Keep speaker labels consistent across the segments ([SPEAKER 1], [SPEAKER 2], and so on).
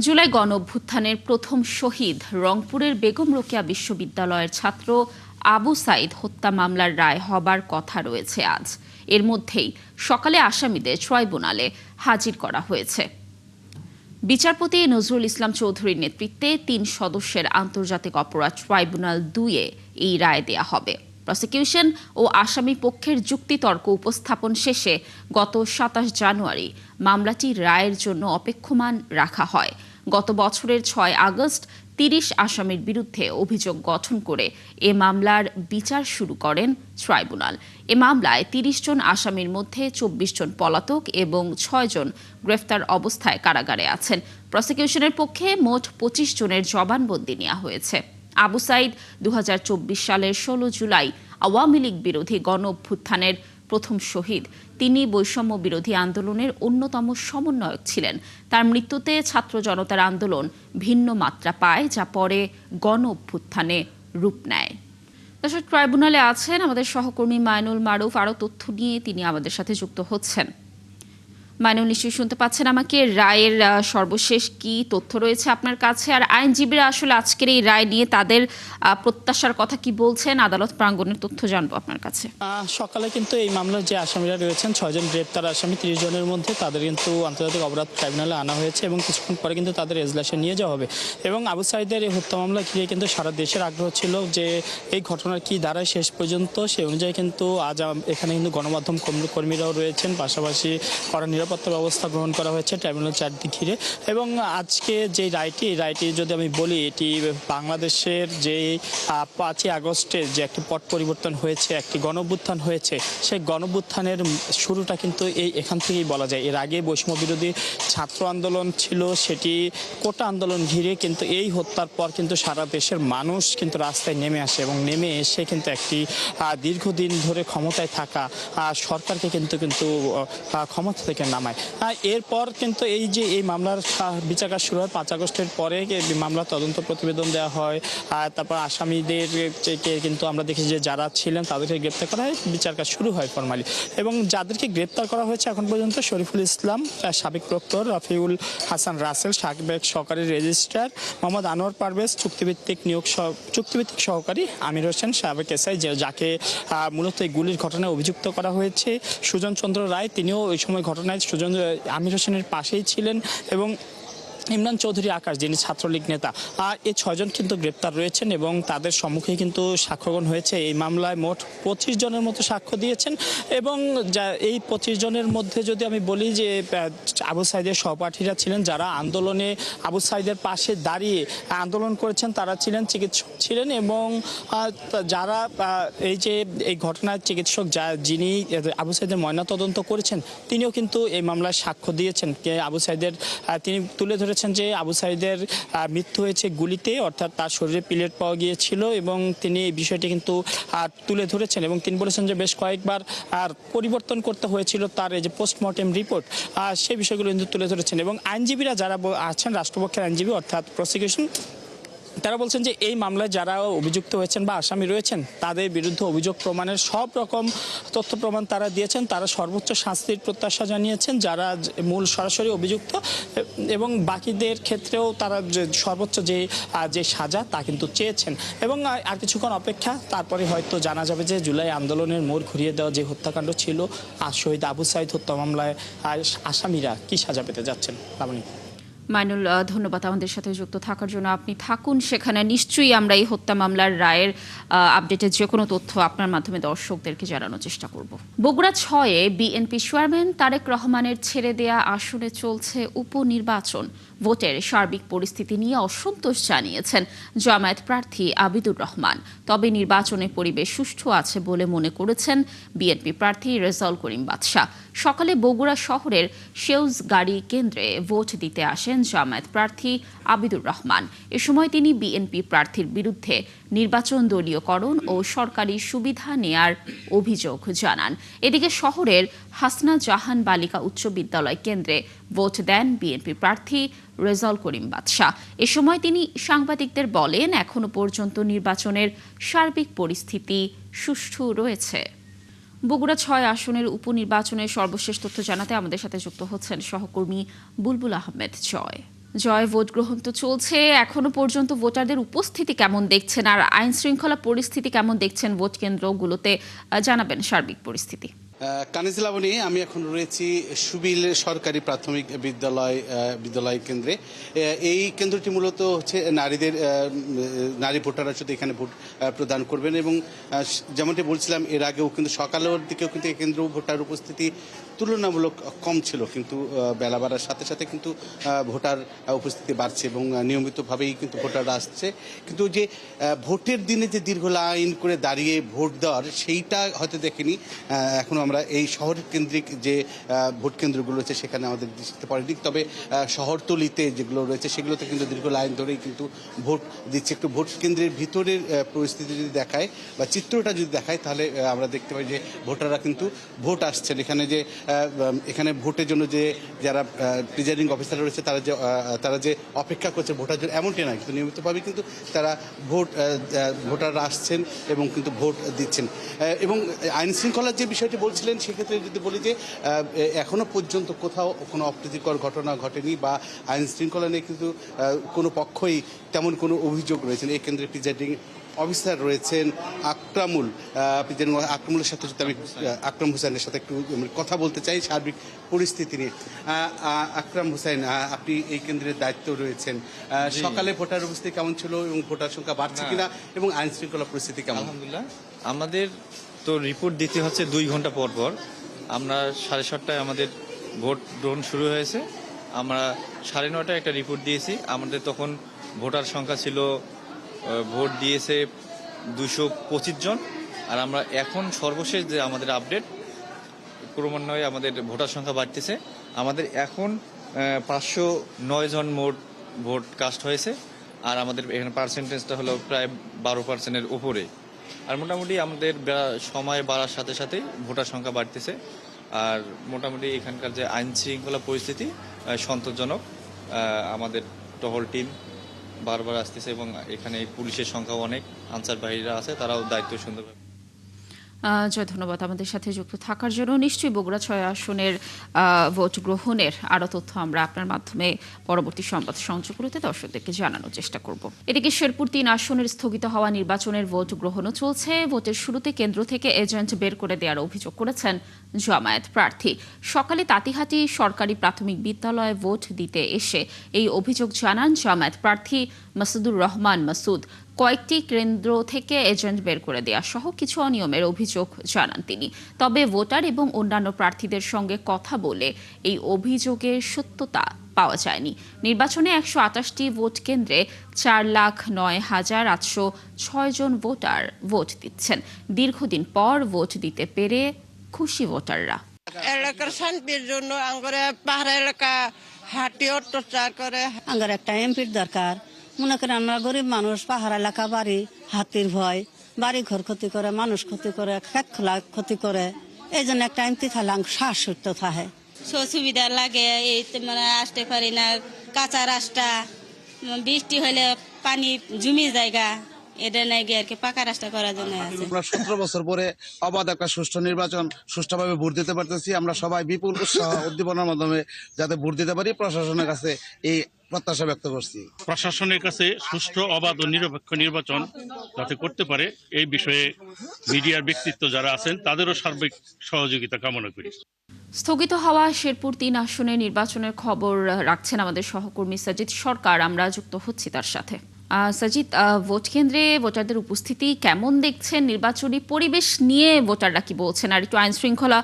[SPEAKER 1] জুলাই গণঅভ্যুত্থানের প্রথম শহীদ রংপুরের বেগম রোকেয়া বিশ্ববিদ্যালয়ের ছাত্র আবু সাইদ হত্যা মামলার রায় হবার কথা রয়েছে আজ। এর মধ্যেই সকালে আসামিদের ট্রাইব্যুনালে হাজির করা হয়েছে। বিচারপতি নজরুল ইসলাম চৌধুরীর নেতৃত্বে ৩ সদস্যের আন্তর্জাতিক অপরাধ ট্রাইব্যুনাল ২-এ এই রায় দেয়া হবে। প্রসিকিউশন ও আসামি পক্ষের যুক্তিতর্ক উপস্থাপন শেষে গত ২৭ জানুয়ারি মামলাটি রায়ের জন্য অপেক্ষমান রাখা হয়। গত বছরের ৬ আগস্ট ৩০ আসামির বিরুদ্ধে অভিযোগ গঠন করে এ মামলার বিচার শুরু করেন ট্রাইব্যুনাল। এ মামলায় ৩০ জন আসামির মধ্যে ২৪ জন পলাতক এবং ৬ জন গ্রেফতার অবস্থায় কারাগারে আছেন। প্রসিকিউশনের পক্ষে মোট ২৫ জনের জবানবন্দি নেওয়া হয়েছে। আবু সাইদ ২০২৪ সালের ১৬ জুলাই আওয়ামী লীগ বিরোধী গণঅভ্যুত্থানের প্রথম শহীদ। তিনি বৈষম্য বিরোধী আন্দোলনের অন্যতম সমন্বয়ক ছিলেন। তার মৃত্যুতে ছাত্র জনতার আন্দোলন ভিন্ন মাত্রা পায়, যা পরে গণঅভ্যুত্থানে রূপ নেয়। দর্শক, ট্রাইব্যুনালে আছেন আমাদের সহকর্মী মাইনুল মারুফ। আরও তথ্য নিয়ে তিনি আমাদের সাথে যুক্ত হচ্ছেন। মাইনুল, নিশ্চয়ই শুনতে পাচ্ছেন আমাকে। রায়ের সর্বশেষ কি তথ্য রয়েছে আপনার কাছে, আর আইনজীবীরা আসলে আজকের এই রায় নিয়ে তাদের প্রত্যাশার কথা কি বলছেন? আদালত প্রাঙ্গণের তথ্য জানবো আপনার কাছে।
[SPEAKER 2] সকালে কিন্তু এই মামলার যে আসামিরা রয়েছেন ৬ জন গ্রেপ্তার আসামি, ৩০ জনের মধ্যে তাদের কিন্তু আন্তর্জাতিক অপরাধ ট্রাইব্যুনালে আনা হয়েছে এবং কিছুক্ষণ পরে কিন্তু তাদের এজলাসে নিয়ে যাওয়া হবে। এবং আবু সাইদের এই হত্যা মামলা ঘিরে কিন্তু সারা দেশের আগ্রহ ছিল যে এই ঘটনার কি দাঁড়ায় শেষ পর্যন্ত। সেই অনুযায়ী কিন্তু আজ এখানে কিন্তু গণমাধ্যম কর্মীরাও রয়েছেন, পাশাপাশি কড়া নিরাপত্তা ব্যবস্থা গ্রহণ করা হয়েছে ট্রাইব্যুনাল চারদিক ঘিরে। এবং আজকে যে রায়টি যদি আমি বলি, এটি বাংলাদেশের যে ৫ই আগস্টে যে একটি পট পরিবর্তন হয়েছে, একটি গণঅভ্যুত্থান হয়েছে, সেই গণঅভ্যুত্থানের শুরুটা কিন্তু এখান থেকেই বলা যায়। এর আগে বৈষম্য বিরোধী ছাত্র আন্দোলন ছিল, সেটি কোটা আন্দোলন ঘিরে কিন্তু এই হত্যার পর কিন্তু সারা দেশের মানুষ কিন্তু রাস্তায় নেমে আসে এবং নেমে এসে কিন্তু একটি দীর্ঘদিন ধরে ক্ষমতায় থাকা সরকারকে কিন্তু ক্ষমতা থেকে নামায়। এরপর কিন্তু এই মামলার বিচার কাজ শুরু হয় ৫ আগস্টের পরে। মামলার তদন্ত প্রতিবেদন দেওয়া হয়, তারপর আসামিদেরকে কিন্তু আমরা দেখি যে যারা ছিলেন তাদেরকে গ্রেপ্তার করা হয়, বিচার কাজ শুরু হয় ফরমালি। এবং যাদেরকে গ্রেপ্তার করা হয়েছে এখন পর্যন্ত শরীফুল ইসলাম, সাবেক প্রক্টর রফিউল হাসান রাসেল, সাবেক সহকারী রেজিস্ট্রার মোহাম্মদ আনোয়ার পারভেজ, চুক্তিভিত্তিক সহকারী আমির হোসেন, সাবেক এসআই, যাকে মূলত এই গুলির ঘটনায় অভিযুক্ত করা হয়েছে, সুজন চন্দ্র রায়, তিনিও ওই সময় ঘটনায় আমির হোসেনের পাশেই ছিলেন, এবং ইমরান চৌধুরী আকাশ, যিনি ছাত্রলীগ নেতা। এই ৬ জন কিন্তু গ্রেপ্তার রয়েছেন এবং তাদের সম্মুখে কিন্তু সাক্ষ্যগ্রহণ হয়েছে। এই মামলায় মোট ২৫ জনের মতো সাক্ষ্য দিয়েছেন। এবং এই ২৫ জনের মধ্যে যদি আমি বলি যে আবু সাইদের সহপাঠীরা ছিলেন, যারা আন্দোলনে আবু সাইদের পাশে দাঁড়িয়ে আন্দোলন করেছেন, তারা চিকিৎসক ছিলেন। এবং যারা এই ঘটনার চিকিৎসক যিনি আবু সাইদের ময়নাতদন্ত করেছেন, তিনিও কিন্তু এই মামলায় সাক্ষ্য দিয়েছেন। আবু সাইদের তিনি তুলে ধরেছেন যে আবু সাইদের মৃত্যু হয়েছে গুলিতে, অর্থাৎ তার শরীরে পিলেট পাওয়া গিয়েছিল, এবং তিনি এই বিষয়টি কিন্তু তুলে ধরেছেন। এবং তিনি বলেছেন যে বেশ কয়েকবার পরিবর্তন করতে হয়েছিল তার এই যে পোস্টমর্টেম রিপোর্ট, সেই বিষয়গুলো কিন্তু তুলে ধরেছেন। এবং আইনজীবীরা যারা আছেন, রাষ্ট্রপক্ষের আইনজীবী অর্থাৎ প্রসিকিউশন, তারা বলছেন যে এই মামলায় যারা অভিযুক্ত হয়েছেন বা আসামি রয়েছেন, তাদের বিরুদ্ধে অভিযোগ প্রমাণের সব রকম তথ্য প্রমাণ তারা দিয়েছেন। তারা সর্বোচ্চ শাস্তির প্রত্যাশা জানিয়েছেন যারা মূল সরাসরি অভিযুক্ত, এবং বাকিদের ক্ষেত্রেও তারা সর্বোচ্চ যে সাজা তা কিন্তু চেয়েছেন। এবং আর কিছুক্ষণ অপেক্ষা, তারপরে হয়তো জানা যাবে যে জুলাই আন্দোলনের মোড় ঘুরিয়ে দেওয়া যে হত্যাকাণ্ড ছিল, আর শহীদ আবু সাইদ হত্যা মামলায় আসামিরা কি সাজা পেতে যাচ্ছেন। লাবণী।
[SPEAKER 1] মাইনুল, ধন্যবাদ আমাদের সাথে যুক্ত থাকার জন্য। আপনি থাকুন সেখানে। নিশ্চয়ই আমরা এই হত্যা মামলার রায়ের আপডেটের যে কোনো তথ্য আপনার মাধ্যমে দর্শকদেরকে জানানোর চেষ্টা করব। বগুড়া ৬-এ বিএনপি চেয়ারম্যান তারেক রহমানের ছেড়ে দেয়া আসনে চলছে উপনির্বাচন। ভোটের সার্বিক পরিস্থিতি নিয়ে অসন্তোষ জানিয়েছেন জামায়াত প্রার্থী আবিদুর রহমান। তবে নির্বাচনের পরিবেশ সুষ্ঠু আছে বলে মনে করেছেন বিএনপি প্রার্থী রেজাউল করিম বাদশা। সকালে বগুড়া শহরের সেউজগাড়ি কেন্দ্রে ভোট দিতে আসেন জামায়াত প্রার্থী আবিদুর রহমান। এ সময় তিনি বিএনপি প্রার্থীর বিরুদ্ধে নির্বাচন দলীয়করণ ও সরকারি সুবিধা নেয়ার অভিযোগ জানান। এদিকে শহরের হাসনা জাহান বালিকা উচ্চ বিদ্যালয় কেন্দ্রে ভোট দেন বিএনপি প্রার্থী রেজাউল করিম বাদশা। এ সময় তিনি সাংবাদিকদের বলেন, এখনো পর্যন্ত নির্বাচনের সার্বিক পরিস্থিতি সুষ্ঠু রয়েছে। বগুড়া ৬ আসনের উপনির্বাচনের সর্বশেষ তথ্য জানাতে আমাদের সাথে যুক্ত হচ্ছেন সহকর্মী বুলবুল আহমেদ জয়। জয়, ভোট গ্রহণ তো চলছে, এখনো পর্যন্ত ভোটারদের উপস্থিতি কেমন দেখছেন আর আইন শৃঙ্খলা পরিস্থিতি কেমন দেখছেন ভোট কেন্দ্রগুলোতে, জানাবেন সার্বিক পরিস্থিতি।
[SPEAKER 3] কানিজ লাবণী, আমি এখন রয়েছি সুবিল সরকারি প্রাথমিক বিদ্যালয় কেন্দ্রে। এই কেন্দ্রটি মূলত হচ্ছে নারী ভোটাররা শুধু এখানে ভোট প্রদান করবেন এবং যেমনটি বলছিলাম এর আগেও কিন্তু সকালের দিকেও কিন্তু এই কেন্দ্র ভোটার উপস্থিতি তুলনামূলক কম ছিল, কিন্তু বেলা বাড়ার সাথে সাথে কিন্তু ভোটার উপস্থিতি বাড়ছে এবং নিয়মিতভাবেই কিন্তু ভোটাররা আসছে। কিন্তু যে ভোটের দিনে যে দীর্ঘ লাইন করে দাঁড়িয়ে ভোট দেওয়ার সেইটা হয়তো দেখিনি এখনো আমরা এই শহর কেন্দ্রিক যে ভোট কেন্দ্রগুলো রয়েছে সেখানে আমাদের দৃষ্টিতে পড়েনি। তবে শহরতলিতে যেগুলো রয়েছে সেগুলোতে কিন্তু দীর্ঘ লাইন ধরেই কিন্তু ভোট দিচ্ছে। একটু ভোট কেন্দ্রের ভিতরের পরিস্থিতি যদি দেখায় বা চিত্রটা যদি দেখায় তাহলে আমরা দেখতে পাই যে ভোটাররা কিন্তু ভোট আসছেন। এখানে ভোটের জন্য যে যারা প্রিজাইডিং অফিসার রয়েছে তারা যে অপেক্ষা করছে ভোটার জন্য এমনটি নয়, কিন্তু নিয়মিতভাবে কিন্তু তারা ভোটাররা আসছেন এবং কিন্তু ভোট দিচ্ছেন। এবং আইন শৃঙ্খলার যে বিষয়টি বলছিলেন সেক্ষেত্রে যদি বলি যে এখনো পর্যন্ত কোথাও কোনো অপ্রীতিকর ঘটনা ঘটেনি বা আইন শৃঙ্খলা নিয়ে কিন্তু কোনো পক্ষই তেমন কোনো অভিযোগ রয়েছেন। এই কেন্দ্রে প্রিজাইডিং অফিসার রয়েছেন আকরামুলের সাথে যদি আমি আকরাম হোসেনের সাথে একটু কথা বলতে চাই সার্বিক পরিস্থিতি নিয়ে। আকরাম হোসেন, আপনি এই কেন্দ্রের দায়িত্ব রয়েছেন, সকালে ভোটার উপস্থিতি কেমন ছিল এবং ভোটার সংখ্যা বাড়ছে কিনা এবং আইন শৃঙ্খলা পরিস্থিতি কেমন?
[SPEAKER 4] আলহামদুলিল্লাহ, আমাদের তো রিপোর্ট দিতে হচ্ছে 2 ঘন্টা পর পর। আমরা 7:30টায় আমাদের ভোট গ্রহণ শুরু হয়েছে। আমরা 9:30টায় একটা রিপোর্ট দিয়েছি। আমাদের তখন ভোটার সংখ্যা ছিল, ভোট দিয়েছে 225 জন। আর আমরা এখন সর্বশেষ যে আমাদের আপডেট, ক্রমান্বয়ে আমাদের ভোটার সংখ্যা বাড়তেছে। আমাদের এখন 509 জন মোট ভোট কাস্ট হয়েছে। আর আমাদের এখানে পার্সেন্টেজটা হলো প্রায় 12%-এর উপরে। আর মোটামুটি আমাদের সময় বাড়ার সাথে সাথে ভোটার সংখ্যা বাড়তেছে। আর মোটামুটি এখানকার যে আইন শৃঙ্খলা পরিস্থিতি সন্তোষজনক। আমাদের টহল টিম বারবার আসতেছে এবং এখানে পুলিশের সংখ্যাও অনেক, আনসার বাহিনীরা আছে, তারাও দায়িত্ব সুন্দরভাবে।
[SPEAKER 1] জয়, ধন্যবাদ আমাদের সাথে যুক্ত থাকার জন্য। নিশ্চয়ই বগুড়া 6 আসনের ভোট গ্রহণের আরও তথ্য আমরা আপনার মাধ্যমে পরবর্তী সংবাদ সংযোগগুলোতে দর্শকদেরকে জানানোর চেষ্টা করব। এদিকে শেরপুর 3 আসনের স্থগিত হওয়া নির্বাচনের ভোট গ্রহণও চলছে। ভোটের শুরুতে কেন্দ্র থেকে এজেন্ট বের করে দেওয়ার অভিযোগ করেছেন জামায়াত প্রার্থী। সকালে তাঁতিহাটি সরকারি প্রাথমিক বিদ্যালয়ে ভোট দিতে এসে এই অভিযোগ জানান জামায়াত প্রার্থী মাসুদুর রহমান মাসুদ। কয়েকটি কেন্দ্র থেকে এজেন্ট বের করে দেওয়া সহ কিছু অনিয়মের অভিযোগ জানান তিনি। তবে ভোটার এবং অন্যান্য প্রার্থীদের সঙ্গে কথা বলে এই অভিযোগের সত্যতা পাওয়া যায়নি। নির্বাচনে 128টি ভোট কেন্দ্রে 4,09,806 জন ভোটার ভোট দিচ্ছেন। দীর্ঘদিন পর ভোট দিতে পেরে খুশি ভোটাররা।
[SPEAKER 5] এলাকার শান্তির জন্য আঙ্গরে পাহাড় এলাকা হাঁটি অত্যাচার করে।
[SPEAKER 6] আঙ্গরে একটা এমপির দরকার। মনে করেন আমরা গরিব মানুষ, পাহাড় এলাকা, বাড়ি হাতির ভয়, বাড়ি ঘর ক্ষতি করে, মানুষ ক্ষতি করে, খেত খোলা ক্ষতি করে। এই জন্য একটা এমপি থাকলে শ্বাসুদ্ধ থাকে।
[SPEAKER 7] সুবিধা লাগে, এই মানে আসতে পারি না, কাঁচা রাস্তা, বৃষ্টি হলে পানি জমি জায়গা, এটা নাই গিয়ে আর কি পাকা রাস্তা করার জন্য আছে।
[SPEAKER 8] আমরা 17 বছর পরে অবাধ একটা সুষ্ঠু নির্বাচন সুষ্ঠুভাবে ভোট দিতে পারতেছি। আমরা সবাই বিপুল উৎসাহ উদ্দীপনার মাধ্যমে যাতে ভোট দিতে পারি প্রশাসনের কাছে এই প্রত্যাশা ব্যক্ত করছি।
[SPEAKER 9] প্রশাসনের কাছে সুষ্ঠু, অবাধ ও নিরপেক্ষ নির্বাচন যাতে করতে পারে এই বিষয়ে মিডিয়ার ব্যক্তিত্ব যারা আছেন তাদেরও সার্বিক সহযোগিতা কামনা করি।
[SPEAKER 1] স্থগিত হওয়া শেরপুর 3 আসনে নির্বাচনের খবর রাখছেন আমাদের সহকর্মী সাজিদ সরকার। আমরা যুক্ত হচ্ছি তার সাথে। সাজিদ, ভোট কেন্দ্রে ভোটারদের উপস্থিতি কেমন দেখছেন? নির্বাচনী পরিবেশ নিয়ে ভোটাররা কি বলছেন? আর একটু আইন শৃঙ্খলা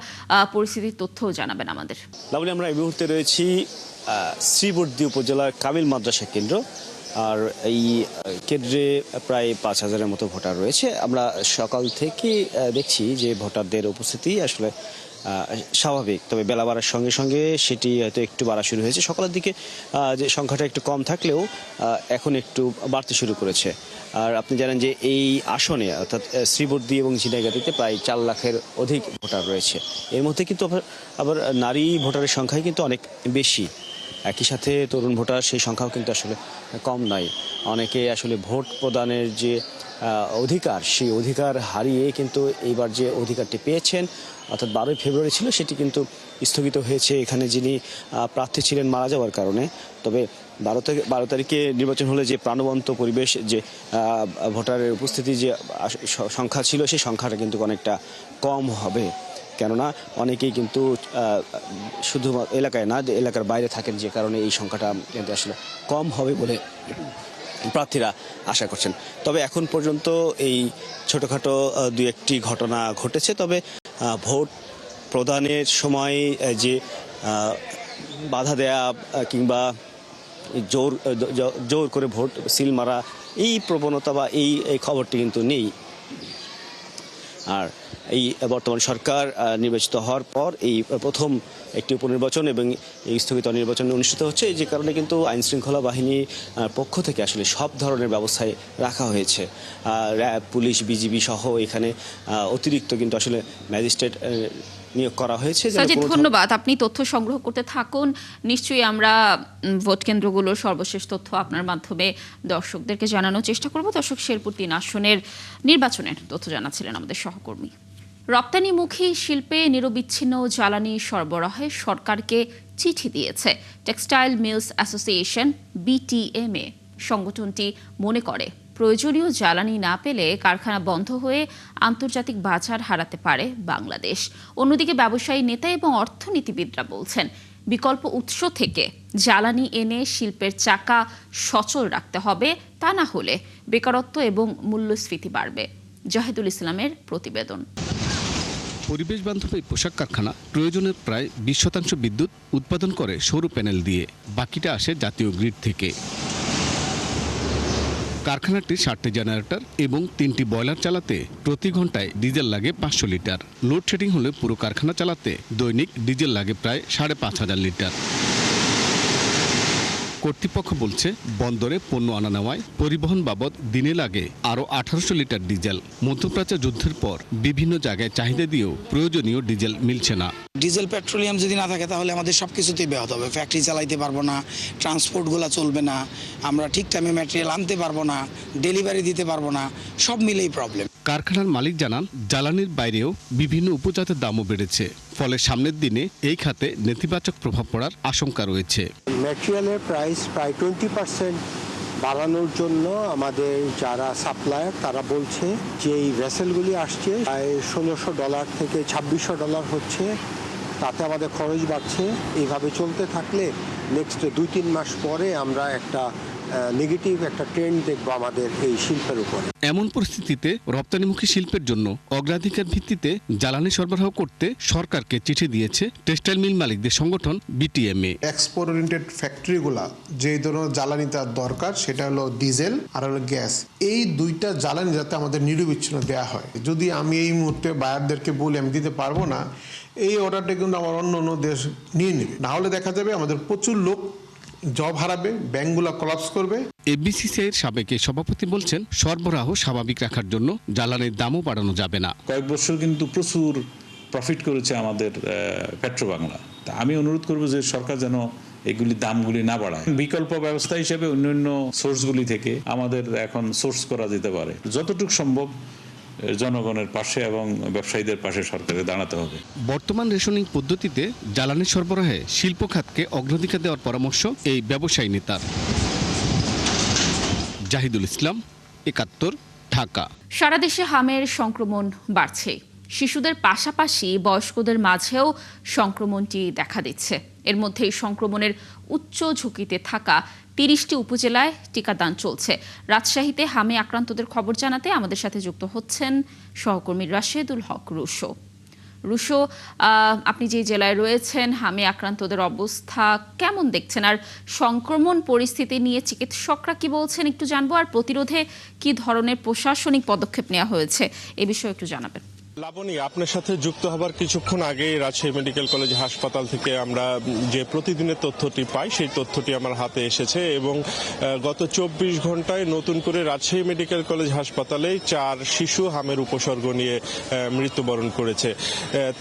[SPEAKER 1] পরিস্থিতির তথ্যও জানাবেন আমাদের।
[SPEAKER 10] লাবলি, আমরা এই মুহূর্তে রয়েছি শ্রীবর্দী উপজেলার কামিল মাদ্রাসা কেন্দ্র। আর এই কেন্দ্রে প্রায় 5,000-এর মতো ভোটার রয়েছে। আমরা সকাল থেকে দেখছি যে ভোটারদের উপস্থিতি আসলে স্বাভাবিক, তবে বেলা বাড়ার সঙ্গে সঙ্গে সেটি হয়তো একটু বাড়া শুরু হয়েছে। সকালের দিকে যে সংখ্যাটা একটু কম থাকলেও এখন একটু বাড়তে শুরু করেছে। আর আপনি জানেন যে এই আসনে অর্থাৎ শ্রীবর্দী এবং ঝিনাইগাতীতে প্রায় 4 লাখের অধিক ভোটার রয়েছে। এর মধ্যে কিন্তু আবার নারী ভোটারের সংখ্যাই কিন্তু অনেক বেশি। একই সাথে তরুণ ভোটার সেই সংখ্যাও কিন্তু আসলে কম নয়। অনেকে আসলে ভোট প্রদানের যে অধিকার, সেই অধিকার হারিয়ে কিন্তু এইবার যে অধিকারটি পেয়েছেন অর্থাৎ 12 ফেব্রুয়ারি ছিল, সেটি কিন্তু স্থগিত হয়েছে এখানে যিনি প্রার্থী ছিলেন মারা যাওয়ার কারণে। তবে 12 তারিখে নির্বাচন হলে যে প্রাণবন্ত পরিবেশ, যে ভোটারের উপস্থিতি যে সংখ্যা ছিল, সেই সংখ্যাটা কিন্তু অনেকটা কম হবে। কেননা অনেকেই কিন্তু শুধু এলাকায় না, এলাকার বাইরে থাকেন, যে কারণে এই সংখ্যাটা কিন্তু আসলে কম হবে বলে প্রার্থীরা আশা করছেন। তবে এখন পর্যন্ত এই ছোটোখাটো দু একটি ঘটনা ঘটেছে। তবে ভোট প্রদানের সময় যে বাধা দেয়া কিংবা জোর করে ভোট সিল মারা, এই প্রবণতা বা এই খবরটি কিন্তু নেই। আর এই বর্তমান সরকার নির্বাচিত হওয়ার পর এই প্রথম একটি উপনির্বাচন এবং এই স্থগিত নির্বাচন অনুষ্ঠিত হচ্ছে, যে কারণে কিন্তু আইনশৃঙ্খলা বাহিনী পক্ষ থেকে আসলে সব ধরনের ব্যবস্থায় রাখা হয়েছে। র্যাব, পুলিশ, বিজিবি সহ এখানে অতিরিক্ত কিন্তু আসলে ম্যাজিস্ট্রেট নিয়োগ করা হয়েছে।
[SPEAKER 1] সাজিদ, ধন্যবাদ। আপনি তথ্য সংগ্রহ করতে থাকুন। নিশ্চয়ই আমরা ভোট কেন্দ্রগুলোর সর্বশেষ তথ্য আপনার মাধ্যমে দর্শকদেরকে জানানোর চেষ্টা করব। দর্শক, শেরপুর 3 আসনের নির্বাচনের তথ্য জানাচ্ছিলেন আমাদের সহকর্মী। রপ্তানিমুখী শিল্পে নিরবিচ্ছিন্ন জ্বালানি সরবরাহে সরকারকে চিঠি দিয়েছে টেক্সটাইল মিলস অ্যাসোসিয়েশন BTMA। সংগঠনটি মনে করে প্রয়োজনীয় জ্বালানি না পেলে কারখানা বন্ধ হয়ে আন্তর্জাতিক বাজার হারাতে পারে বাংলাদেশ। অন্যদিকে ব্যবসায়ী নেতা এবং অর্থনীতিবিদরা বলছেন বিকল্প উৎস থেকে জ্বালানি এনে শিল্পের চাকা সচল রাখতে হবে, তা না হলে বেকারত্ব এবং মূল্যস্ফীতি বাড়বে। জাহিদুল ইসলামের প্রতিবেদন।
[SPEAKER 11] পরিবেশ বান্ধব এই পোশাক কারখানা প্রয়োজনের প্রায় 20% বিদ্যুৎ উৎপাদন করে সৌর প্যানেল দিয়ে, বাকিটা আসে জাতীয় গ্রিড থেকে। কারখানাটি 60টি জেনারেটর এবং 3টি বয়লার চালাতে প্রতি ঘন্টায় ডিজেল লাগে 500 লিটার। লোডশেডিং হলে পুরো কারখানা চালাতে দৈনিক ডিজেল লাগে প্রায় 5,500 লিটার। কর্তৃপক্ষ বলছে বন্দরে পণ্য আনা নেওয়ায় পরিবহন বাবদ দিনে লাগে আরও 1800 লিটার ডিজেল। মধ্যপ্রাচ্য যুদ্ধের পর বিভিন্ন জায়গায় চাহিদা দিয়েও প্রয়োজনীয় ডিজেল মিলছে না।
[SPEAKER 12] ডিজেল পেট্রোলিয়াম যদি না থাকে তাহলে আমাদের সব কিছুতেই ব্যাহত হবে। ফ্যাক্টরি চালাইতে পারবো না, ট্রান্সপোর্টগুলো চলবে না, আমরা ঠিক টাইমে ম্যাটেরিয়াল আনতে পারবো না, ডেলিভারি দিতে পারবো না, সব মিলেই প্রবলেম।
[SPEAKER 11] কারখানার মালিক জানান জ্বালানির বাইরেও বিভিন্ন উপজাতের দামও বেড়েছে, ফলে সামনের দিনে এই খাতে নেতিবাচক প্রভাব পড়ার আশঙ্কা রয়েছে।
[SPEAKER 13] ম্যাটেরিয়ালের প্রাইস প্রায় 20% বাড়ানোর জন্য আমাদের যারা সাপ্লায়ার তারা বলছে যে এই ভেসেলগুলি আসছে প্রায় $1,600 থেকে $2,600 হচ্ছে, তাতে আমাদের খরচ বাড়ছে। এইভাবে চলতে থাকলে নেক্সট 2-3 মাস পরে আমরা একটা নেগেটিভ একটা ট্রেন্ড দেখবো আমাদের এই শিল্পের উপরে।
[SPEAKER 11] এমন পরিস্থিতিতে রপ্তানিমুখী শিল্পের জন্য অগ্রাধিকার ভিত্তিতে জ্বালানি সরবরাহ করতে সরকারকে চিঠি দিয়েছে টেক্সটাইল মিল মালিকদের সংগঠন BTMA।
[SPEAKER 14] এক্সপোর্ট ওরিয়েন্টেড ফ্যাক্টরিগুলা যে ধরনের জ্বালানি তার দরকার সেটা হলো ডিজেল আর হলো গ্যাস। এই দুইটা জ্বালানি যাতে আমাদের নিরবিচ্ছিন্ন দেওয়া হয়। যদি আমি এই মুহূর্তে বায়ারদেরকে বলি আমি দিতে পারবো না, এই অর্ডারটা কিন্তু আমার অন্য দেশ নিয়ে নেবে, না হলে দেখা যাবে আমাদের প্রচুর লোক জব হারাবে, ব্যাংকগুলো কলাপস করবে।
[SPEAKER 11] ABCCI-এর সাবেক সভাপতি বলছেন সরবরাহ স্বাভাবিক রাখার জন্য জ্বালানির দামও বাড়ানো যাবে না।
[SPEAKER 15] কয়েক বছর কিন্তু প্রচুর প্রফিট করেছে আমাদের পেট্রোবাংলা। তা আমি অনুরোধ করব যে সরকার যেন এগুলি দামগুলি না বাড়ায়। বিকল্প ব্যবস্থা হিসেবে অন্যান্য সোর্সগুলি থেকে আমাদের এখন সোর্স করা যেতে পারে। যতটুকু সম্ভব জনগণের পাশে এবং ব্যবসায়ীদের পাশে সরকারের দাঁড়াতে হবে।
[SPEAKER 11] বর্তমান রেশনিং পদ্ধতিতে জ্বালানি সরবরাহে শিল্প খাতকে অগ্রাধিকার দেওয়ার পরামর্শ এই ব্যবসায়ী নেতার। জাহিদুল ইসলাম, 71, ঢাকা।
[SPEAKER 1] সারা দেশে হামের সংক্রমণ বাড়ছে। শিশুদের পাশাপাশি বয়স্কদের মাঝেও সংক্রমণটি দেখা দিচ্ছে। এর মধ্যে সংক্রমণের উচ্চ ঝুঁকিতে থাকা 30টি উপজেলায় টিকাদান চলছে। রাজশাহীতে হামে আক্রান্তদের খবর জানাতে আমাদের সাথে যুক্ত হচ্ছেন সহকর্মী রাশেদুল হক রুশো। রুশো, আপনি যে জেলায় রয়েছেন, হামে আক্রান্তদের অবস্থা কেমন দেখছেন, আর সংক্রমণ পরিস্থিতি নিয়ে চিকিৎসকরা কি বলছেন একটু জানবো, আর প্রতিরোধে কি ধরনের প্রশাসনিক পদক্ষেপ নেওয়া হয়েছে এ বিষয়ে একটু জানাবেন।
[SPEAKER 16] লাবণী, আপনার সাথে যুক্ত হবার কিছুক্ষণ আগে রাজশাহী মেডিকেল কলেজ হাসপাতাল থেকে আমরা যে প্রতিদিনের তথ্যটি পাই সেই তথ্যটি আমার হাতে এসেছে এবং গত 24 ঘন্টায় নতুন করে রাজশাহী মেডিকেল কলেজ হাসপাতালে 4 শিশু হামের উপসর্গ নিয়ে মৃত্যুবরণ করেছে।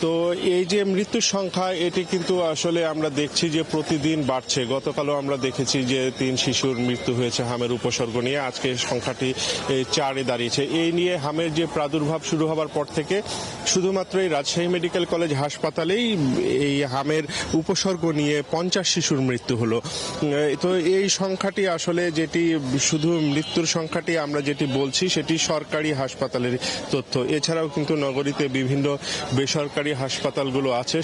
[SPEAKER 16] তো এই যে মৃত্যুর সংখ্যা, এটি কিন্তু আসলে আমরা দেখছি যে প্রতিদিন বাড়ছে। গতকালও আমরা দেখেছি যে 3 শিশুর মৃত্যু হয়েছে হামের উপসর্গ নিয়ে, আজকে সংখ্যাটি 4-এ দাঁড়িয়েছে। এই নিয়ে হামের যে প্রাদুর্ভাব শুরু হবার পর থেকে শুধুমাত্র এই রাজশাহী মেডিকেল কলেজ হাসপাতালেই এই হামের উপসর্গ নিয়ে 50 শিশুর মৃত্যু হলো। তো এই সংখ্যাটি আসলে যেটি শুধু মৃত্যুর সংখ্যাটি আমরা যেটি বলছি সেটি সরকারি হাসপাতালের তথ্য। এছাড়াও কিন্তু নগরীতে বিভিন্ন বেসরকারি হাসপাতালগুলো আছে,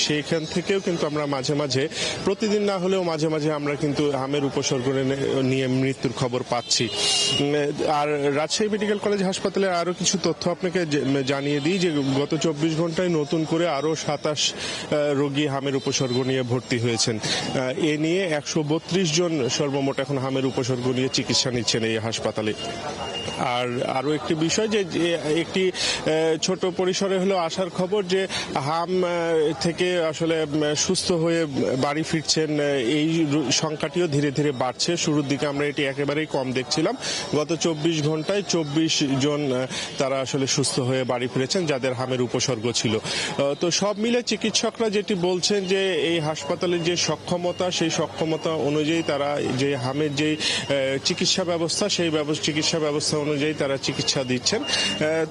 [SPEAKER 16] সেইখান থেকেও কিন্তু আমরা মাঝে মাঝে, প্রতিদিন না হলেও মাঝে মাঝে আমরা কিন্তু হামের উপসর্গ নিয়ে মৃত্যুর খবর পাচ্ছি। আর রাজশাহী মেডিকেল কলেজ হাসপাতালের আরও কিছু তথ্য আপনাকে জানিয়ে দিই যে গত 24 ঘন্টায় নতুন করে আরও 27 রোগী হামের উপসর্গ নিয়ে ভর্তি হয়েছেন। এ নিয়ে 132 জন সর্বমোট এখন হামের উপসর্গ নিয়ে চিকিৎসা নিচ্ছেন এই হাসপাতালে। আর আরও একটি বিষয় যে একটি ছোট পরিসরে হলেও আসার খবর যে হাম থেকে আসলে সুস্থ হয়ে বাড়ি ফিরছেন এই সংখ্যাটিও ধীরে ধীরে বাড়ছে। শুরুর দিকে আমরা এটি একেবারেই কম দেখছিলাম। গত 24 ঘন্টায় 24 জন তারা আসলে সুস্থ হয়ে বাড়ি ফিরেছেন যাদের হামের উপসর্গ ছিল। তো সব মিলে চিকিৎসকরা যেটি বলছেন যে এই হাসপাতালের যে সক্ষমতা, সেই সক্ষমতা অনুযায়ী তারা যে হামের যে চিকিৎসা ব্যবস্থা, সেই চিকিৎসা ব্যবস্থা অনুযায়ী তারা চিকিৎসা দিচ্ছেন।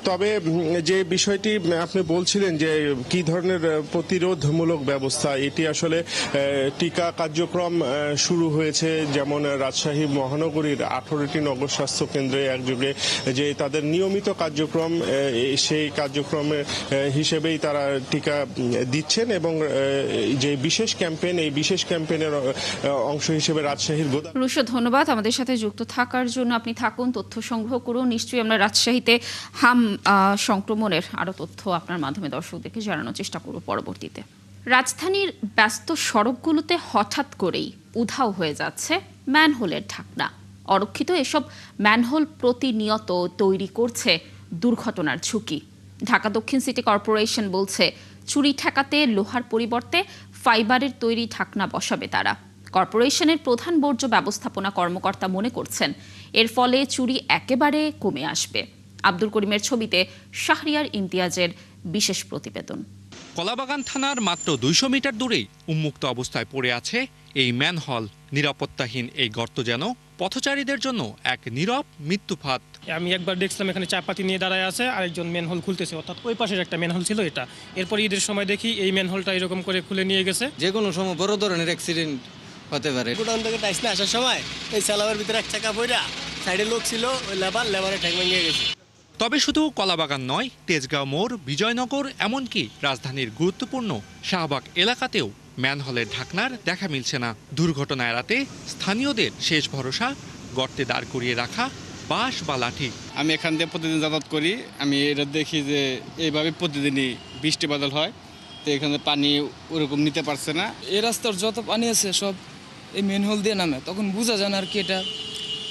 [SPEAKER 16] তবে যে বিষয়টি আপনি বলছিলেন যে কি ধরনের প্রতিরোধমূলক ব্যবস্থা, এটি আসলে টিকা কার্যক্রম শুরু হয়েছে। যেমন রাজশাহী মহানগরীর 18টি নগর স্বাস্থ্য কেন্দ্রে একযোগে যে তাদের নিয়মিত কার্যক্রম, সেই কার্যক্রমে হিসেবেই তারা টিকা দিচ্ছেন এবং যে বিশেষ ক্যাম্পেইন, এই বিশেষ ক্যাম্পেইনের অংশ হিসেবে রাজশাহীর
[SPEAKER 1] রুশো, ধন্যবাদ আমাদের সাথে যুক্ত থাকার জন্য। আপনি থাকুন, তথ্য সংগ্রহ করুন। নিশ্চয়ই আমরা রাজশাহীতে হাম সংক্রমণের আরও তথ্য আপনার মাধ্যমে দর্শকদেরকে জানানোর চেষ্টা করব পরবর্তীতে। রাজধানীর ব্যস্ত সড়কগুলোতে হঠাৎ করেই উধাও হয়ে যাচ্ছে ম্যানহোলের ঢাকনা। অরক্ষিত এসব ম্যানহোল প্রতিনিয়ত তৈরি করছে দুর্ঘটনার ঝুঁকি। ঢাকা দক্ষিণ সিটি কর্পোরেশন বলছে চুরি ঠেকাতে লোহার পরিবর্তে ফাইবারের তৈরি ঢাকনা বসাবে তারা। কর্পোরেশনের প্রধান বর্জ্য ব্যবস্থাপনা কর্মকর্তা মনে করছেন এর ফলে চুরি একেবারে কমে আসবে। আব্দুল করিমের ছবিতে শাহরিয়ার ইমতিয়াজের বিশেষ প্রতিবেদন।
[SPEAKER 17] কলাবাগান থানার মাত্র 200 মিটার দূরেই উন্মুক্ত অবস্থায় পড়ে আছে এই ম্যানহল। নিরাপত্তাহীন এই গর্ত যেন পথচারীদের জন্য এক নীরব মৃত্যুফাত।
[SPEAKER 2] আমি একবার দেখছিলাম এখানে চাপাতি নিয়ে দাঁড়ায় আছে, আরেকজন ম্যানহোল খুলতেছে, অর্থাৎ ওই পাশের একটা ম্যানহোল ছিল এটা। এরপর ঈদের সময় দেখি এই ম্যানহোলটা এরকম করে খুলে নিয়ে গেছে।
[SPEAKER 18] যে কোনো সময় বড় ধরনের অ্যাক্সিডেন্ট হতে পারে।
[SPEAKER 19] গোডাউন থেকে টাইসলে আসার সময় এই চালাবার ভিতরে এক চাকা পইরা সাইডে লোক ছিল, ওই লেবারে ঠ্যাং ভেঙে গেছে।
[SPEAKER 17] তবে শুধু কলাবাগান নয়, তেজগাঁও মোড়, বিজয়নগর, এমনকি রাজধানীর গুরুত্বপূর্ণ শাহবাগ এলাকাতেও ম্যানহলের ঢাকনার দেখা মিলছে না। দুর্ঘটনা এড়াতে স্থানীয়দের শেষ ভরসা গর্তে দাঁড় করিয়ে রাখা বাঁশ বা লাঠি।
[SPEAKER 20] আমি এখান দিয়ে প্রতিদিন যাতায়াত করি, আমি এটা দেখি যে এইভাবে প্রতিদিনই বৃষ্টি বাদল হয়, তো এখানে পানি ওরকম নিতে পারছে না।
[SPEAKER 21] এই রাস্তার যত পানি আছে সব এই মেনহোল দিয়ে নামে, তখন বোঝা যায় না আর কি এটা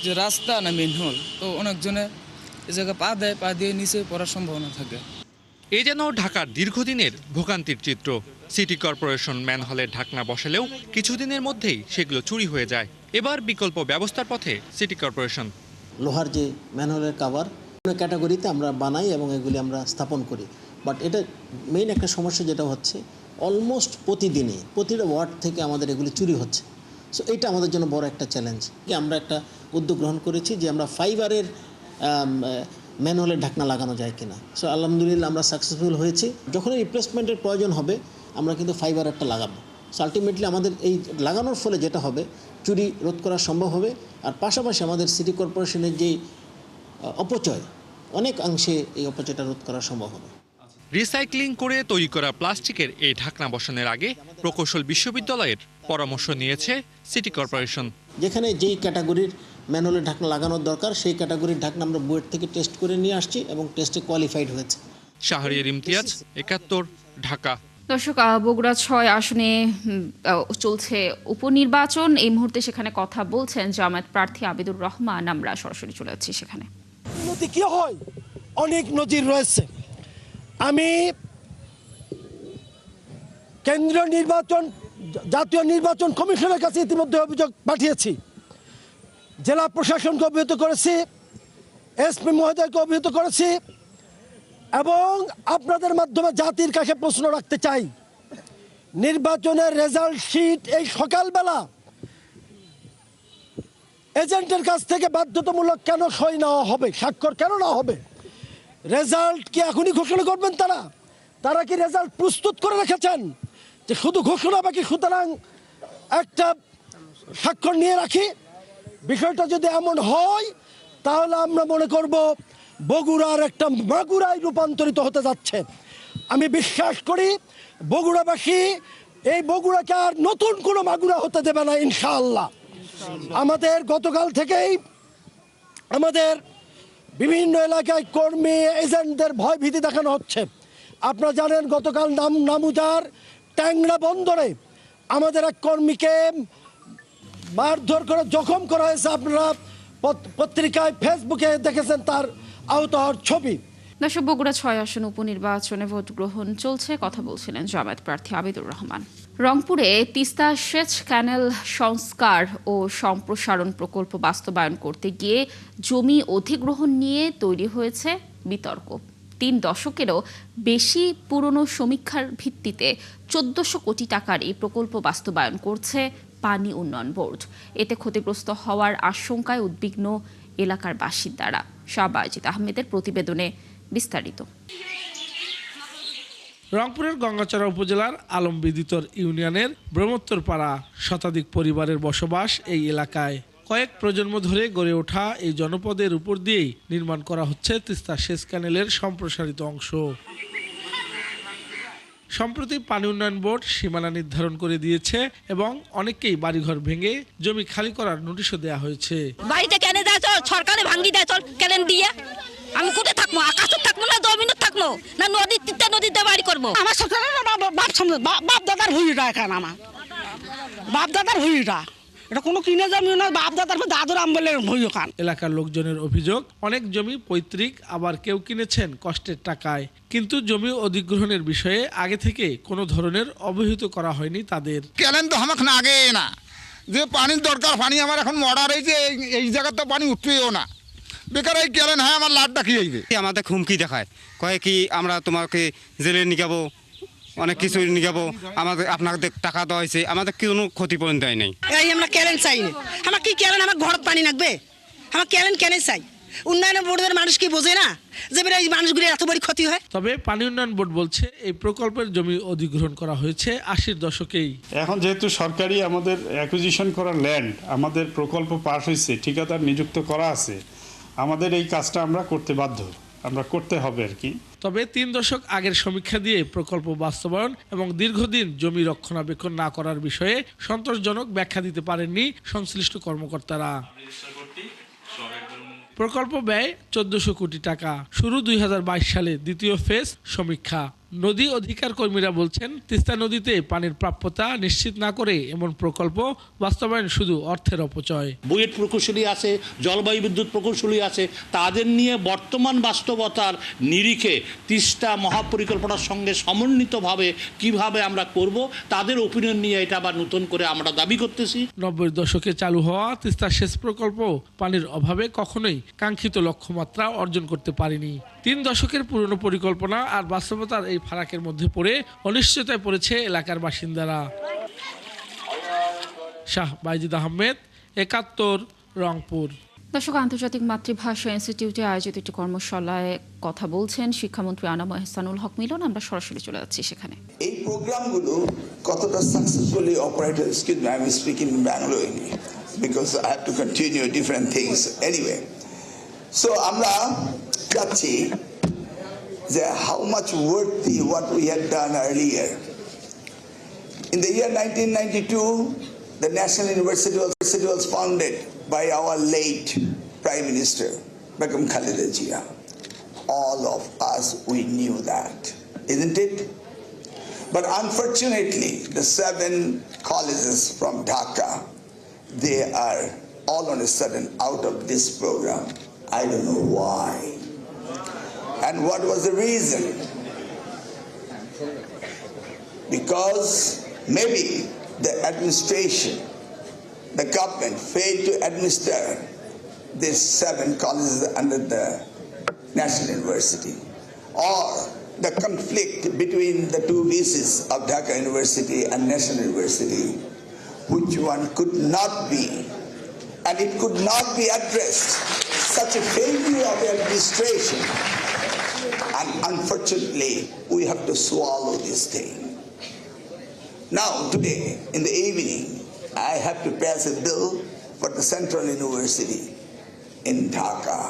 [SPEAKER 21] যে রাস্তা না মেনহোল। তো অনেকজনে এই জায়গায় পা দিয়ে নিচে পড়ার সম্ভাবনা থাকে।
[SPEAKER 17] এ যেন ঢাকার দীর্ঘদিনের ভোগান্তির চিত্র। সিটি কর্পোরেশন ম্যানহলের ঢাকনা বসালেও কিছুদিনের মধ্যেই সেগুলো চুরি হয়ে যায়। এবার বিকল্প ব্যবস্থার পথে সিটি কর্পোরেশন।
[SPEAKER 22] লোহার যে ম্যানহোলের কাভার ক্যাটাগরিতে আমরা বানাই এবং এগুলি আমরা স্থাপন করি। বাট এটা মেইন একটা সমস্যা যেটা হচ্ছে অলমোস্ট প্রতিদিনই প্রতিটা ওয়ার্ড থেকে আমাদের এগুলি চুরি হচ্ছে। সো এটা আমাদের জন্য বড় একটা চ্যালেঞ্জ। আমরা একটা উদ্যোগ গ্রহণ করেছি যে আমরা ফাইবারের ম্যানহোলের ঢাকনা লাগানো যায় কিনা। সো আলহামদুলিল্লাহ আমরা সাকসেসফুল হয়েছি। যখন রিপ্লেসমেন্টের প্রয়োজন হবে আমরা কিন্তু ফাইবারেরটা লাগাবো। সো আলটিমেটলি আমাদের এই লাগানোর ফলে যেটা হবে চুরি রোধ করা সম্ভব হবে। আর পাশাপাশি আমাদের সিটি কর্পোরেশনের যেই অপচয়, অনেক অংশে এই অপচয়টা রোধ করা সম্ভব হবে।
[SPEAKER 17] রিসাইক্লিং করে তৈরি করা প্লাস্টিকের এই ঢাকনা বসানোর আগে প্রকৌশল বিশ্ববিদ্যালয়ের পরামর্শ নিয়েছে সিটি কর্পোরেশন।
[SPEAKER 22] যেখানে যেই ক্যাটাগরির ম্যানহোলের ঢাকনা লাগানোর দরকার সেই ক্যাটাগরির ঢাকনা আমরা বুয়েট থেকে টেস্ট করে নিয়ে আসছি এবং টেস্টে কোয়ালিফাইড হয়েছে।
[SPEAKER 17] শাহরিয়ার ইমতিয়াজ, 71, ঢাকা।
[SPEAKER 1] দর্শক, বগুড়া 6 আসনে চলছে উপনির্বাচন। এই মুহূর্তে সেখানে কথা বলছেন জামায়াত প্রার্থী আবিদুর রহমান। আমরা সরাসরি চলে যাচ্ছি সেখানে।
[SPEAKER 23] উন্নতি কি হয়, অনেক নজির রয়েছে। আমি কেন্দ্রীয় নির্বাচন, জাতীয় নির্বাচন কমিশনের কাছে ইতিমধ্যে অভিযোগ পাঠিয়েছি, জেলা প্রশাসনকে অবহিত করেছি, এসপি মহোদয়কে অবহিত করেছি এবং আপনাদের মাধ্যমে জাতির কাছে প্রশ্ন রাখতে চাই, নির্বাচনের রেজাল্ট শিট এই সকালবেলা এজেন্টের কাছ থেকে বাধ্যতামূলক কেন সই নেওয়া হবে, স্বাক্ষর কেন নেওয়া হবে? রেজাল্ট কি এখনই ঘোষণা করবেন? তারা কি রেজাল্ট প্রস্তুত করে রেখেছেন যে শুধু ঘোষণা বাকি, সুতরাং একটা স্বাক্ষর নিয়ে রাখি? বিষয়টা যদি এমন হয় তাহলে আমরা মনে করব বগুড়ার একটা মাগুরায় রূপান্তরিত হতে যাচ্ছে। আমি বিশ্বাস করি বগুড়াবাসী এই বগুড়াকে আর নতুন কোনো মাগুরা হতে দেবে না ইনশাআল্লাহ। আমাদের গতকাল থেকেই আমাদের বিভিন্ন এলাকায় কর্মী এজেন্টদের ভয় ভীতি দেখানো হচ্ছে। আপনারা জানেন গতকাল নামুজার ট্যাংরা বন্দরে আমাদের এক কর্মীকে মারধর করে জখম করা হয়েছে। আপনারা পত্রিকায় ফেসবুকে দেখেছেন তার আহত হওয়ার ছবি।
[SPEAKER 1] দর্শক, বগুড়া 6 আসন উপনির্বাচনে ভোট গ্রহণ চলছে। কথা বলছিলেন জামায়াত প্রার্থী আবিদুর রহমান। রংপুরে তিস্তা সেচ ক্যানেল সংস্কার ও সম্প্রসারণ প্রকল্প বাস্তবায়ন করতে গিয়ে জমি অধিগ্রহণ নিয়ে তৈরি হয়েছে বিতর্ক। 3 দশকেরও বেশি পুরনো সমীক্ষার ভিত্তিতে 1400 কোটি টাকার এই প্রকল্প বাস্তবায়ন করছে পানি উন্নয়ন বোর্ড। এতে ক্ষতিগ্রস্ত হওয়ার আশঙ্কায় উদ্বিগ্ন এলাকার বাসিন্দারা। শাহ বাজিদ আহমেদের প্রতিবেদনে বিস্তারিত।
[SPEAKER 3] রংপুরের গঙ্গাচড়া উপজেলার আলমবিদিতর ইউনিয়নের ব্রহ্মোত্তরপাড়া শতাধিক পরিবারের বসবাস এই এলাকায়। কয়েক প্রজন্ম ধরে গড়ে ওঠা এই জনপদের উপর দিয়েই নির্মাণ করা হচ্ছে তিস্তা সেচ ক্যানেলের সম্প্রসারিত অংশ। সম্প্রতি পানি উন্নয়ন বোর্ড সীমানা নির্ধারণ করে দিয়েছে এবং অনেককেই বাড়িঘর ভেঙে জমি খালি করার নোটিশও দেওয়া হয়েছে।
[SPEAKER 4] বাড়িতে কেন দেয় চল, সরকারে ভাঙ্গি দেয় চল, কেন দিয়ে আমি কোথায় থাকবো? আকাশে থাকবো না জমিনে থাকবো না নদীতে বাড়ি করবো? আমার বাপ দাদার ভুঁড়িটা এখানে, আমার বাপ দাদার ভুঁড়িটা, এটা কোনো কিনে জমি না, বাপ দাদার দাদুর আমলের ভুঁড়ি খান।
[SPEAKER 3] এলাকার লোকজনের অভিযোগ, অনেক জমি পৈতৃক, আবার কেউ কিনেছেন কষ্টের টাকায়। কিন্তু জমি অধিগ্রহণের বিষয়ে আগে থেকে কোনো ধরনের অবহিত করা হয়নি তাদের।
[SPEAKER 5] ক্যানেল তো আমাকে না আগে না, যে পানির দরকার, পানি আমার এখন মর্ডার হয়েছে, এই জায়গাতে পানি উঠবেও না, বেকার এই ক্যানেল হ্যাঁ আমার লাটটা কি হইবে।
[SPEAKER 24] আমাদের হুমকি দেখায়, কয় কি আমরা তোমাকে জেলে নিয়ে যাবো, অনেক কিছু নিয়ে যাবো, আমাদের আপনাদের টাকা দেওয়া হয়েছে, আমাদের কোনো ক্ষতিপূরণ দেয় নাই।
[SPEAKER 4] এই আমরা ক্যানেল চাই না, আমার কি ক্যানেল, আমার ঘর পানি লাগবে, আমার ক্যানেল চাই। উন্নয়ন বোর্ডের মানুষ কি বোঝে না যে এই মানুষগুলি এত বড় ক্ষতি হয়?
[SPEAKER 3] তবে পানি উন্নয়ন বোর্ড বলছে এই প্রকল্পের জমি অধিগ্রহণ করা হয়েছে 80-র দশকেই।
[SPEAKER 25] এখন যেহেতু সরকারি আমাদের অ্যাকুইজিশন করা ল্যান্ড, আমাদের প্রকল্প পাস হয়েছে, ঠিকাদার নিযুক্ত করা আছে, আমাদের এই কাজটা আমরা করতে বাধ্য, আমরা করতে হবে আর কি।
[SPEAKER 3] তবে 3 দশক আগের সমীক্ষা দিয়ে প্রকল্প বাস্তবায়ন এবং দীর্ঘদিন জমি রক্ষণাবেক্ষণ না করার বিষয়ে সন্তোষজনক ব্যাখ্যা দিতে পারেননি সংশ্লিষ্ট কর্মকর্তারা। প্রকল্প ব্যয় 1400 কোটি টাকা। শুরু 2022 সালে দ্বিতীয় ফেজ সমীক্ষা। নদী অধিকার কর্মীরা বলছেন, তিস্তা নদীতে পানির প্রাপ্যতা নিশ্চিত না করে এমন প্রকল্প বাস্তবায়ন শুধু অর্থের অপচয়।
[SPEAKER 26] বুয়েট প্রকৌশলী আছে, জলবায়ু বিদ্যুৎ প্রকৌশলী আছে, তাদের নিয়ে বর্তমান বাস্তবতার নিরিখে তিস্তা মহাপরিকল্পনার সঙ্গে সমন্বিতভাবে কিভাবে আমরা করব, তাদের ওপিনিয়ন নিয়ে এটা আবার নতুন করে আমরা দাবি করতেছি।
[SPEAKER 3] 90-র দশকে চালু হওয়া তিস্তা সেচ প্রকল্প পানির অভাবে কখনোই কাঙ্ক্ষিত লক্ষ্যমাত্রা অর্জন করতে পারেনি। 3 দশকের পুরনো পরিকল্পনা আর বাস্তবতার এই ফারাকের মধ্যে পড়ে অনিশ্চয়তায় পড়েছে এলাকার বাসিন্দারা। শাহ বাজিদ আহমেদ, 71, রংপুর।
[SPEAKER 1] দর্শক, আন্তর্জাতিক মাতৃভাষা ইনস্টিটিউটে আয়োজিত একটি কর্মশালায় কথা বলছেন শিক্ষামন্ত্রী আনাম এহসানুল হক মিলন। আমরা সরাসরি চলে যাচ্ছি সেখানে।
[SPEAKER 27] এই প্রোগ্রামগুলো কতটা successfully operated, excuse me, I am speaking in Bangalore because I have to continue different things anyway. So আমরা যাচ্ছি যে how much worthy what we had done earlier. In the year 1992, the National University was founded by our late Prime Minister, Begum Khaleda Jia. All of us, we knew that, isn't it? But unfortunately, the 7 colleges from Dhaka, they are all on a sudden out of this program. I don't know why. And what was the reason? Because maybe the administration, the government failed to administer these 7 colleges under the National University, or the conflict between the 2 VCs of Dhaka University and National University, which one could not be, and it could not be addressed. Such a failure of administration And unfortunately, we have to swallow this thing. Now, today, in the evening, I have to pass a bill for the Central University in Dhaka.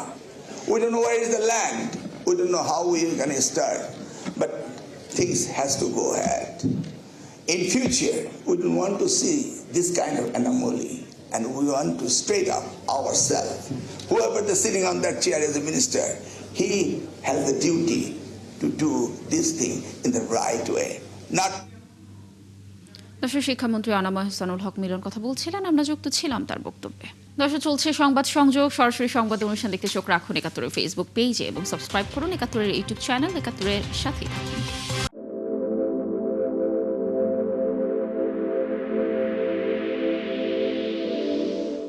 [SPEAKER 27] We don't know where is the land. We don't know how we are going to start. But things has to go ahead. In future, we don't want to see this kind of anomaly. And we want to straight up ourselves. Whoever is sitting on that chair as a minister, he has the duty to do this thing in the right way. Not
[SPEAKER 1] দর্শক, শিক্ষামন্ত্রী আনাম এহসানুল হক মিলন কথা বলছিলেন, আমরা যুক্ত ছিলাম তার বক্তব্যে। দর্শক, চলছে সংবাদ সংযোগ। সরাসরি সংবাদ অনুষ্ঠান দেখতে চোখ রাখুন ৭১-এর ফেসবুক পেজে এবং সাবস্ক্রাইব করুন ৭১-এর ইউটিউব চ্যানেল। ৭১-এর সাথেই থাকুন।